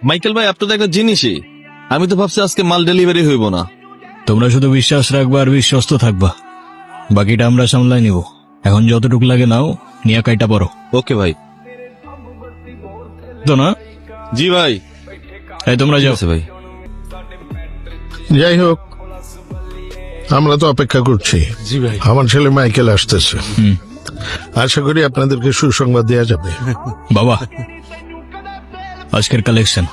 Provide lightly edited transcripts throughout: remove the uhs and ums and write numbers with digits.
Michael ভাই, আপনার তো একটা জিনিসই, আমি তো ভাবছি আজকে মাল ডেলিভারি হইব না। তোমরা শুধু বিশ্বাস রাখবা আর বিশ্বস্ত থাকবা, বাকিটা আমরা সামলাই নিব। এখন যতটুকু লাগে নাও, নিয়ে কাইটা পড়ো। ওকে ভাই। তো না, জি ভাই। এই তোমরা যাও। আছে ভাই। যাই হোক, আমরা তো অপেক্ষা করছি। জি ভাই। আমার ছেলে মাইকেল আসতেছে, আশা করি আপনাদেরকে সুসংবাদ দেওয়া যাবে। বাবা, আজকের কালেকশন।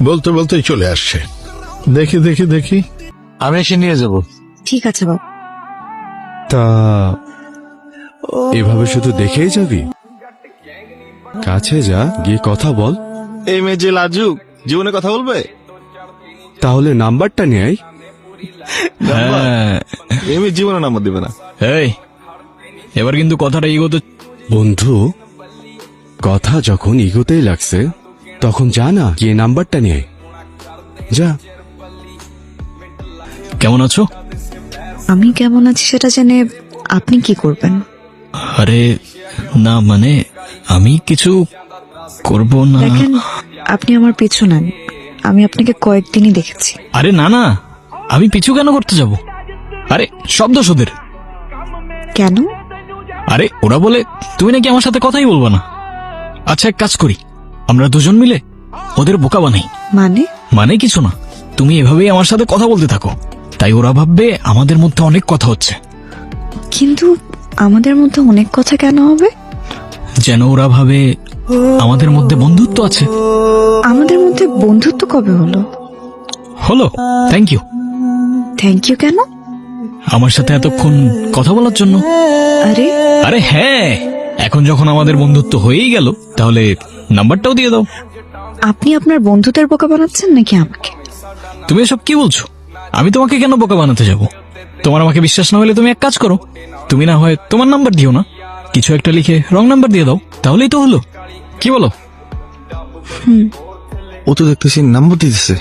বলতে বলতেই চলে আসছে। দেখি দেখি দেখি। আমি এসে নিয়ে যাব। ঠিক আছে বাবা। তা এভাবে শুধু দেখেই যাবি? কাছে যা, গিয়ে কথা বল। এই মেয়ে যে লাজুক, জীবনে কথা বলবে? তাহলে নাম্বারটা নিয়ে আয়। হ্যাঁ, এই মেয়ে জীবনে নাম্বার দিবে না। এই এবার কিন্তু কথাটা ইগোতে। বন্ধু, কথা যখন ইগোতেই লাগছে, তখন যা না, গিয়ে নাম্বারটা নিয়ে আয়। যা। কেমন আছো? আমি কেমন আছি সেটা জেনে আপনি কি করবেন? আরে না, মানে আমি কিছু করব না। দেখেন, আপনি আমার পিছু নেন। আমি আপনাকে কয়েকদিনই দেখেছি। আরে না না, আমি পিছু কেন করতে যাব? আরে সব দোষ ওদের। কেন? আরে ওরা বলে তুমি নাকি আমার সাথে কথাই বলবা না। আচ্ছা, এক কাজ করি, আমরা দুজন মিলে ওদের বোকা বানাই। মানে? মানে কিছু না, তুমি এভাবেই আমার সাথে কথা বলতে থাকো, তাই ওরা ভাববে আমাদের মধ্যে অনেক কথা হচ্ছে। কিন্তু আমাদের মধ্যে অনেক কথা কেন হবে? যেন ওরা ভাবে আমাদের মধ্যে বন্ধুত্ব আছে। আমাদের মধ্যে বন্ধুত্ব কবে হলো? হলো, থ্যাংক ইউ। থ্যাংক ইউ কেন? আমার সাথে এতক্ষণ কথা বলার জন্য। আরে আরে হ্যাঁ, এখন যখন আমাদের বন্ধুত্ব হয়েই গেল, তাহলে নাম্বারটাও দিয়ে দাও। আপনি আপনার বন্ধুদের বোকা বানাচ্ছেন নাকি আমাকে? তুমি এসব কি বলছো? আমি তোমাকে কেন বোকা বানাতে যাব? তোমার আমাকে বিশ্বাস না হলে তুমি এক কাজ করো, তুমি না হয় তোমার নাম্বার দিও না, কিছু একটা লিখে রং নাম্বার দিয়ে দাও, তাহলেই তো হলো। কি বলো? ও তো দেখতেছি নাম্বার দিতেছে।